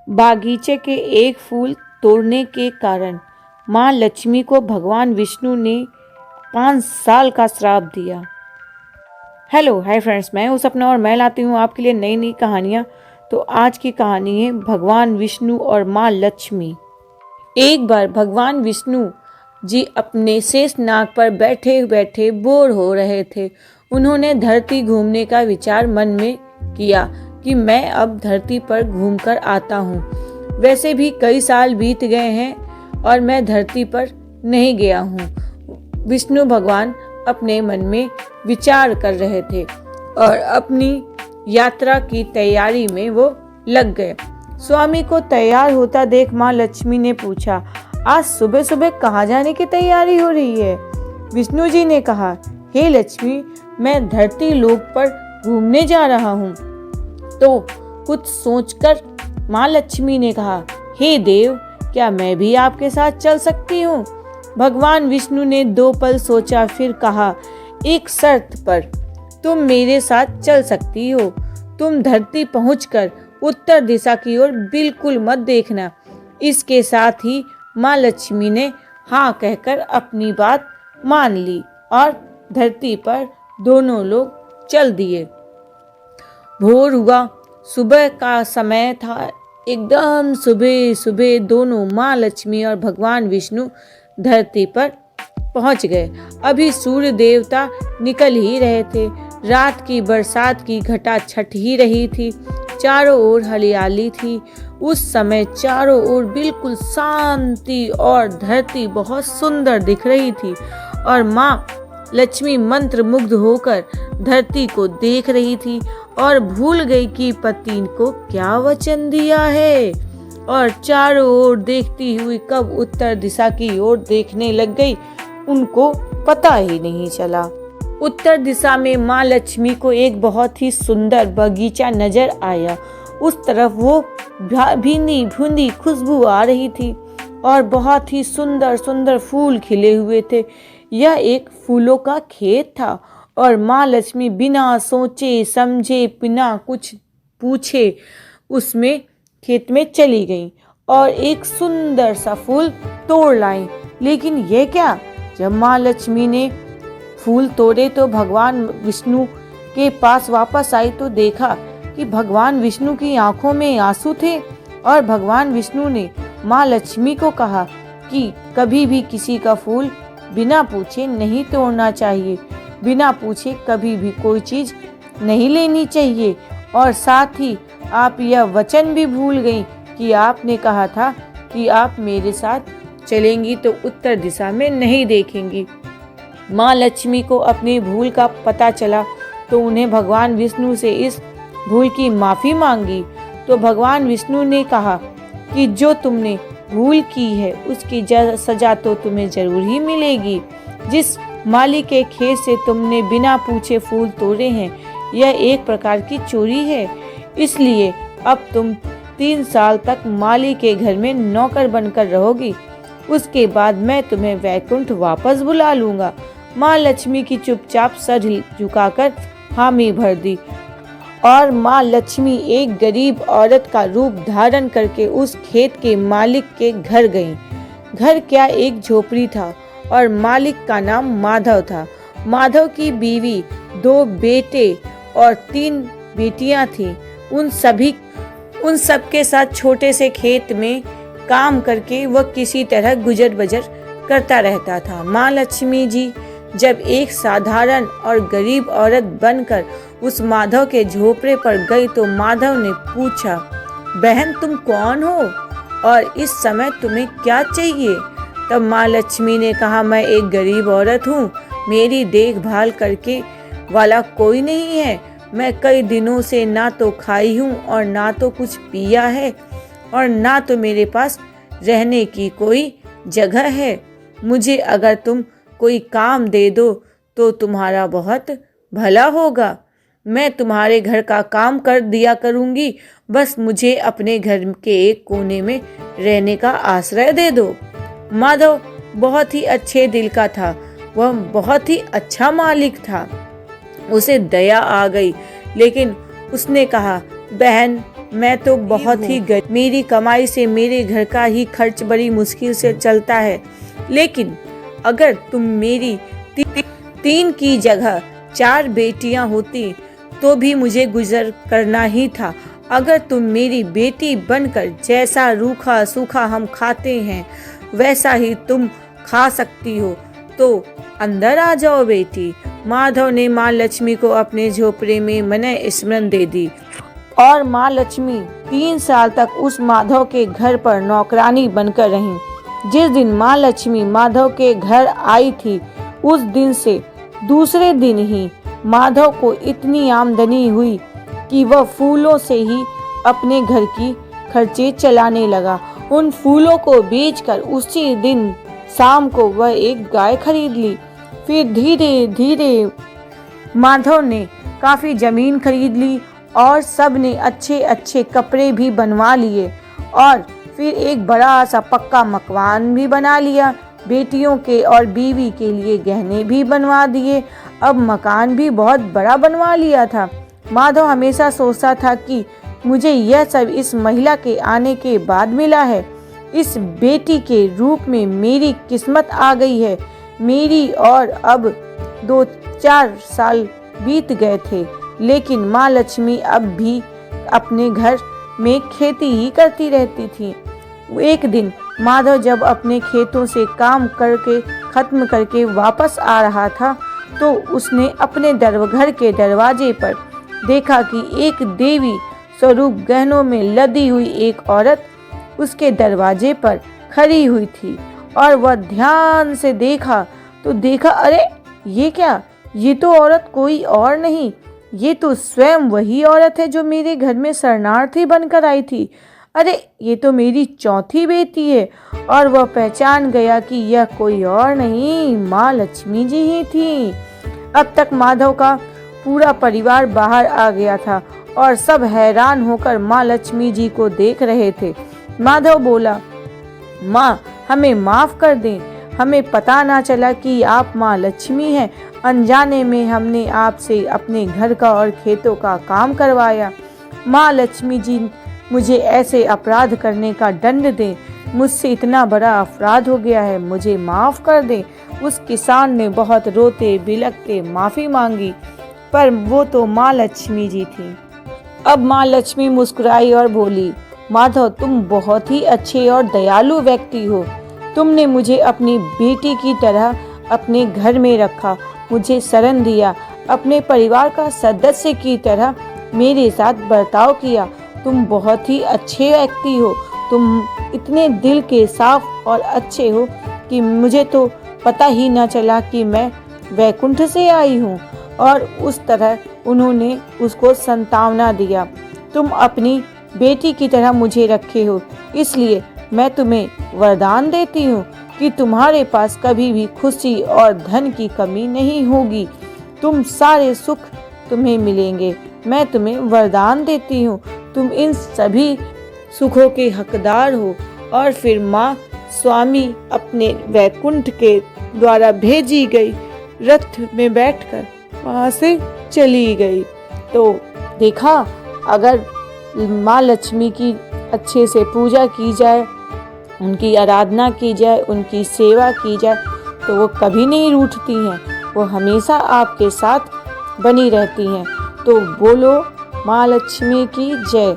बागीचे के एक फूल तोड़ने के कारण माँ लक्ष्मी को भगवान विष्णु ने 5 साल का श्राप दिया। हेलो हाय फ्रेंड्स, मैं हूँ सपना और मैं लाती हूँ आपके लिए नई नई कहानियाँ। तो आज की कहानी है भगवान विष्णु और माँ लक्ष्मी। एक बार भगवान विष्णु जी अपने शेषनाग पर बैठे बैठे बोर हो रहे थे। उन्होंने धरती घूमने का विचार मन में किया कि मैं अब धरती पर घूमकर आता हूँ। वैसे भी कई साल बीत गए हैं और मैं धरती पर नहीं गया हूँ। विष्णु भगवान अपने मन में विचार कर रहे थे और अपनी यात्रा की तैयारी में वो लग गए। स्वामी को तैयार होता देख माँ लक्ष्मी ने पूछा, आज सुबह सुबह कहाँ जाने की तैयारी हो रही है? विष्णु जी ने कहा, हे लक्ष्मी, मैं धरती लोक पर घूमने जा रहा हूँ। तो कुछ सोचकर माँ लक्ष्मी ने कहा, हे देव, क्या मैं भी आपके साथ चल सकती हूँ? भगवान विष्णु ने 2 पल सोचा, फिर कहा, एक शर्त पर तुम मेरे साथ चल सकती हो। तुम धरती पहुंचकर उत्तर दिशा की ओर बिल्कुल मत देखना। इसके साथ ही माँ लक्ष्मी ने हाँ कहकर अपनी बात मान ली और धरती पर दोनों लोग चल दिए। भोर हुआ, सुबह का समय था। एकदम सुबह सुबह दोनों माँ लक्ष्मी और भगवान विष्णु धरती पर पहुंच गए। अभी सूर्य देवता निकल ही रहे थे। रात की बरसात की घटा छट ही रही थी। चारों ओर हरियाली थी। उस समय चारों ओर बिल्कुल शांति और धरती बहुत सुंदर दिख रही थी और माँ लक्ष्मी मंत्र मुग्ध होकर धरती को देख रही थी और भूल गई कि पति को क्या वचन दिया है और चारों ओर देखती हुई कब उत्तर दिशा की ओर देखने लग गई, उनको पता ही नहीं चला। उत्तर दिशा में माँ लक्ष्मी को एक बहुत ही सुंदर बगीचा नजर आया। उस तरफ वो भीनी भूंदी खुशबू आ रही थी और बहुत ही सुंदर सुंदर फूल खिले हुए थे। यह एक फूलों का खेत था और माँ लक्ष्मी बिना सोचे समझे, बिना कुछ पूछे उसमें खेत में चली गई और एक सुंदर सा फूल तोड़ लाई। लेकिन ये क्या? जब माँ लक्ष्मी ने फूल तोड़े तो भगवान विष्णु के पास वापस आई तो देखा कि भगवान विष्णु की आंखों में आंसू थे और भगवान विष्णु ने माँ लक्ष्मी को कहा कि कभी भी किसी का फूल बिना पूछे नहीं तोड़ना चाहिए, बिना पूछे कभी भी कोई चीज नहीं लेनी चाहिए। और साथ ही आप यह वचन भी भूल गई कि आपने कहा था कि आप मेरे साथ चलेंगी तो उत्तर दिशा में नहीं देखेंगी। माँ लक्ष्मी को अपनी भूल का पता चला तो उन्हें भगवान विष्णु से इस भूल की माफ़ी मांगी। तो भगवान विष्णु ने कहा कि जो तुमने भूल की है उसकी सजा तो तुम्हें जरूर ही मिलेगी। जिस माली के खेत से तुमने बिना पूछे फूल तोड़े हैं, यह एक प्रकार की चोरी है। इसलिए अब तुम 3 साल तक माली के घर में नौकर बनकर रहोगी। उसके बाद मैं तुम्हें वैकुंठ वापस बुला लूंगा। माँ लक्ष्मी की चुपचाप सर झुकाकर हामी भर दी और माँ लक्ष्मी एक गरीब औरत का रूप धारण करके उस खेत के मालिक के घर गईं। घर क्या, एक झोपड़ी था और मालिक का नाम माधव था। माधव की बीवी, 2 बेटे और 3 बेटियां थीं। उन सब के साथ छोटे से खेत में काम करके वह किसी तरह गुजर बसर करता रहता था। माँ लक्ष्मी जी जब एक साधारण और गरीब औरत बनकर उस माधव के झोपड़े पर गई तो माधव ने पूछा, बहन तुम कौन हो और इस समय तुम्हें क्या चाहिए? तब माँ लक्ष्मी ने कहा, मैं एक गरीब औरत हूँ, मेरी देखभाल करके वाला कोई नहीं है। मैं कई दिनों से ना तो खाई हूँ और ना तो कुछ पिया है और ना तो मेरे पास रहने की कोई जगह है। मुझे अगर तुम कोई काम दे दो तो तुम्हारा बहुत भला होगा। मैं तुम्हारे घर का काम कर दिया करूँगी, बस मुझे अपने घर के एक कोने में रहने का आश्रय दे दो। माधव बहुत ही अच्छे दिल का था, वह बहुत ही अच्छा मालिक था। उसे दया आ गई, लेकिन उसने कहा, बहन, मैं तो बहुत ही गरीब, मेरी कमाई से मेरे घर का ही खर्च बड़ी मुश्किल से चलता है। लेकिन अगर तुम मेरी 3 की जगह 4 बेटियां होती तो भी मुझे गुजर करना ही था। अगर तुम मेरी बेटी बनकर जैसा रूखा सूखा हम खाते हैं वैसा ही तुम खा सकती हो तो अंदर आ जाओ बेटी। माधव ने माँ लक्ष्मी को अपने झोपड़े में मनय स्मरण दे दी और माँ लक्ष्मी 3 साल तक उस माधव के घर पर नौकरानी बनकर रहीं। जिस दिन माँ लक्ष्मी माधव के घर आई थी उस दिन से दूसरे दिन ही माधव को इतनी आमदनी हुई कि वह फूलों से ही अपने घर की खर्चे चलाने लगा। उन फूलों को बेचकर उसी दिन शाम को वह एक गाय खरीद ली। फिर धीरे धीरे माधव ने काफी जमीन खरीद ली और सब ने अच्छे अच्छे कपड़े भी बनवा लिए और फिर एक बड़ा सा पक्का मकान भी बना लिया। बेटियों के और बीवी के लिए गहने भी बनवा दिए। अब मकान भी बहुत बड़ा बनवा लिया था। माधव हमेशा सोचता था कि मुझे यह सब इस महिला के आने के बाद मिला है। इस बेटी के रूप में मेरी किस्मत आ गई है मेरी। और अब 2-4 साल बीत गए थे लेकिन माँ लक्ष्मी अब भी अपने घर में खेती ही करती रहती थी। एक दिन माधव जब अपने खेतों से काम करके खत्म करके वापस आ रहा था तो उसने अपने घर के दरवाजे पर देखा कि एक देवी स्वरूप गहनों में लदी हुई एक औरत उसके दरवाजे पर खड़ी हुई थी। और वह ध्यान से देखा तो देखा, अरे ये क्या, ये तो औरत कोई और नहीं, ये तो स्वयं वही औरत है जो मेरे घर में शरणार्थी बनकर आई थी। अरे ये तो मेरी चौथी बेटी है। और वह पहचान गया कि यह कोई और नहीं, माँ लक्ष्मी जी ही थी। अब तक माधव का पूरा परिवार बाहर आ गया था और सब हैरान होकर माँ लक्ष्मी जी को देख रहे थे। माधव बोला, माँ हमें माफ कर दें, हमें पता ना चला कि आप माँ लक्ष्मी हैं। अनजाने में हमने आपसे अपने घर का और खेतों का काम करवाया। माँ लक्ष्मी जी मुझे ऐसे अपराध करने का दंड दें, मुझसे इतना बड़ा अपराध हो गया है, मुझे माफ कर दें। उस किसान ने बहुत रोते बिलखते माफी मांगी पर वो तो माँ लक्ष्मी जी थी। अब माँ लक्ष्मी मुस्कुराई और बोली, माधव तुम बहुत ही अच्छे और दयालु व्यक्ति हो। तुमने मुझे अपनी बेटी की तरह अपने घर में रखा, मुझे शरण दिया, अपने परिवार का सदस्य की तरह मेरे साथ बर्ताव किया। तुम बहुत ही अच्छे व्यक्ति हो। तुम इतने दिल के साफ और अच्छे हो कि मुझे तो पता ही ना चला कि मैं वैकुंठ से आई हूँ। और उस तरह उन्होंने उसको सांत्वना दिया। तुम अपनी बेटी की तरह मुझे रखे हो, इसलिए मैं तुम्हें वरदान देती हूँ कि तुम्हारे पास कभी भी खुशी और धन की कमी नहीं होगी। तुम सारे सुख तुम्हें मिलेंगे। मैं तुम्हें वरदान देती हूँ, तुम इन सभी सुखों के हकदार हो। और फिर माँ स्वामी अपने वैकुंठ के द्वारा भेजी गई रथ में बैठकर वहाँ से चली गई। तो देखा, अगर माँ लक्ष्मी की अच्छे से पूजा की जाए, उनकी आराधना की जाए, उनकी सेवा की जाए तो वो कभी नहीं रूठती हैं, वो हमेशा आपके साथ बनी रहती हैं। तो बोलो माँ लक्ष्मी की जय।